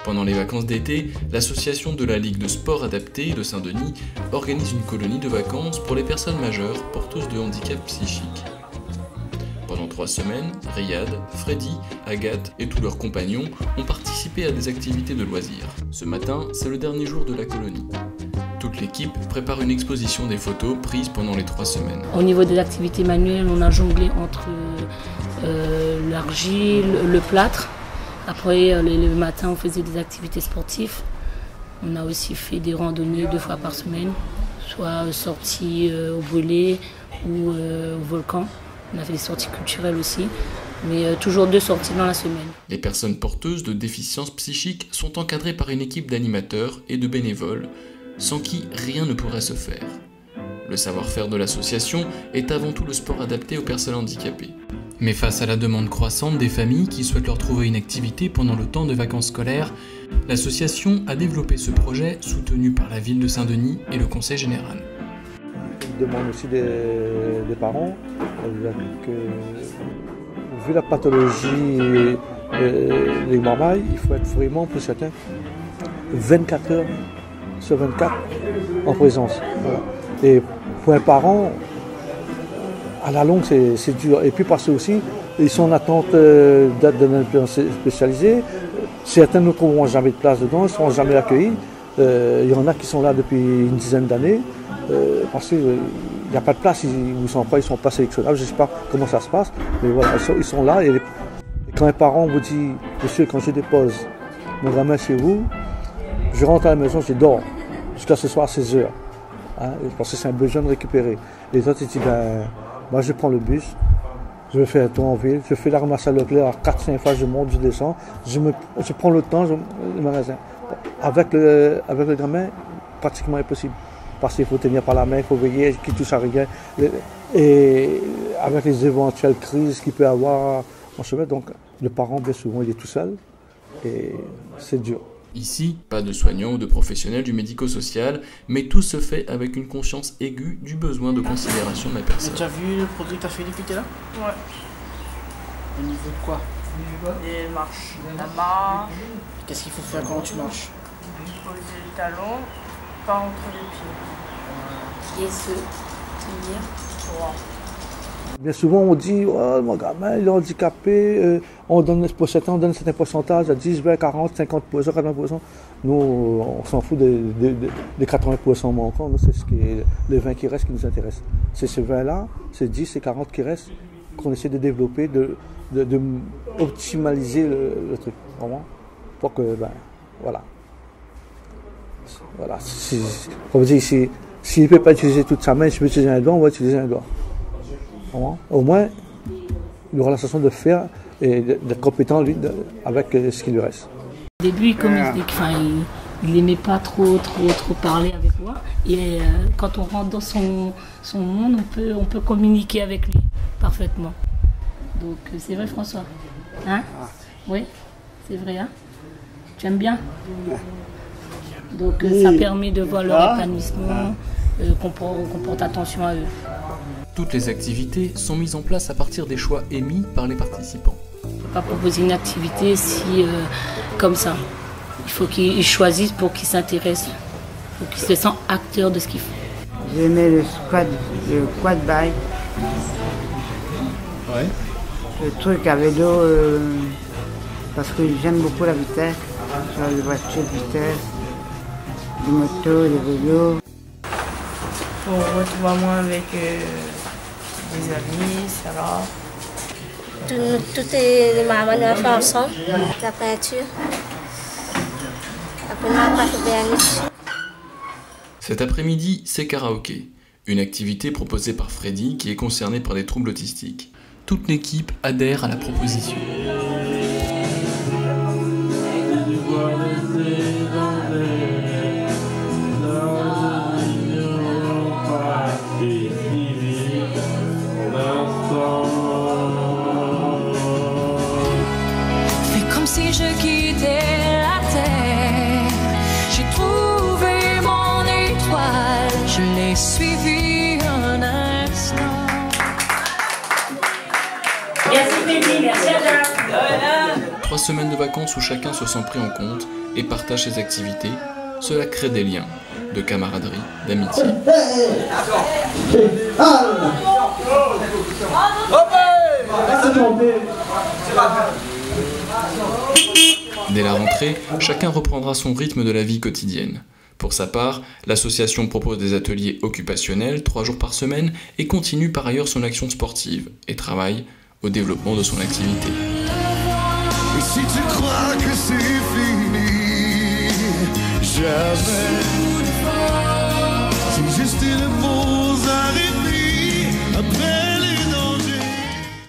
Pendant les vacances d'été, l'association de la Ligue de sport adapté de Saint-Denis organise une colonie de vacances pour les personnes majeures porteuses de handicap psychique. Pendant 3 semaines, Riyad, Freddy, Agathe et tous leurs compagnons ont participé à des activités de loisirs. Ce matin, c'est le dernier jour de la colonie. Toute l'équipe prépare une exposition des photos prises pendant les 3 semaines. Au niveau des activités manuelles, on a jonglé entre l'argile, le plâtre. Après, le matin, on faisait des activités sportives. On a aussi fait des randonnées 2 fois par semaine, soit sorties au brûlé ou au volcan. On a fait des sorties culturelles aussi, mais toujours 2 sorties dans la semaine. Les personnes porteuses de déficiences psychiques sont encadrées par une équipe d'animateurs et de bénévoles, sans qui rien ne pourrait se faire. Le savoir-faire de l'association est avant tout le sport adapté aux personnes handicapées. Mais face à la demande croissante des familles qui souhaitent leur trouver une activité pendant le temps de vacances scolaires, l'association a développé ce projet soutenu par la ville de Saint-Denis et le conseil général. Il demande aussi des parents, vu la pathologie des marmailles, il faut être vraiment pour certains 24 heures sur 24 en présence. Voilà. Et pour un parent, à la longue, c'est dur. Et puis parce que aussi, ils sont en attente d'aide d'un spécialisé. Certains ne trouveront jamais de place dedans, ils ne seront jamais accueillis. Il y en a qui sont là depuis une dizaine d'années parce qu'il n'y a pas de place, ils ne sont pas sélectionnables. Je ne sais pas comment ça se passe, mais voilà, ils sont là. Et quand un parent vous dit, monsieur, quand je dépose mon gamin chez vous, je rentre à la maison, je dors jusqu'à ce soir à 16 h. Hein, parce que c'est un besoin de récupérer. Les autres, ils disent, moi je prends le bus, je fais un tour en ville, je fais la ramasse à Leclerc à 4-5 fois, je monte, je descends, je prends le temps, le magasin. Avec le gamin, pratiquement impossible. Parce qu'il faut tenir par la main, il faut veiller, qu'il touche à rien. Et avec les éventuelles crises qu'il peut avoir en chemin, donc le parent, bien souvent, il est tout seul et c'est dur. Ici, pas de soignants ou de professionnels du médico-social, mais tout se fait avec une conscience aiguë du besoin de considération de la personne. Tu as vu le produit que tu as fait depuis que tu es là? Ouais. Au niveau de quoi? Les marches. La marche. Qu'est-ce qu'il faut faire quand tu marches? Poser le talon, pas entre les pieds. Et se tenir droit. Bien souvent, on dit oh, mon gamin il est handicapé, on donne pour certains, on donne un certain pourcentage à 10, 20, 40, 50%, 80%. Nous, on s'en fout des 80% manquants. Nous, c'est les 20 qui restent qui nous intéressent. C'est ces 20-là, ces 10, ces 40 qui restent qu'on essaie de développer, de optimaliser le truc. Vraiment. Pour que, voilà. Voilà. Comme je dis, s'il ne peut pas utiliser toute sa main, s'il peut utiliser un doigt, on va utiliser un doigt. Au moins, il aura la sensation de faire et d'être compétent lui, avec ce qui lui reste. Au début, comme il n'aimait pas trop parler avec moi. Et quand on rentre dans son monde, on peut communiquer avec lui parfaitement. Donc c'est vrai, François? Hein? Oui, c'est vrai. Hein? Tu aimes bien? Donc ça permet de voir leur épanouissement, qu'on porte attention à eux. Toutes les activités sont mises en place à partir des choix émis par les participants. On ne peut pas proposer une activité comme ça. Il faut qu'ils choisissent pour qu'ils s'intéressent, pour qu'ils se sentent acteurs de ce qu'ils font. J'aimais le quad bike. Ouais. Le truc à vélo, parce que j'aime beaucoup la vitesse, sur les voitures de vitesse, les motos, les vélos. On retrouve moins avec des amis, ça va. Toutes les mamans nous fait ensemble, la peinture. Après, on a passé des amis. Cet après-midi, c'est karaoké, une activité proposée par Freddy qui est concerné par des troubles autistiques. Toute l'équipe adhère à la proposition. Fais comme si je quittais la terre. J'ai trouvé mon étoile, je l'ai suivi un instant. Merci Freddy, merci à toi. 3 semaines de vacances où chacun se sent pris en compte et partage ses activités, cela crée des liens de camaraderie, d'amitié. Dès la rentrée, chacun reprendra son rythme de la vie quotidienne. Pour sa part, l'association propose des ateliers occupationnels 3 jours par semaine et continue par ailleurs son action sportive et travaille au développement de son activité. Et si tu crois que c'est fini, jamais. C'est juste une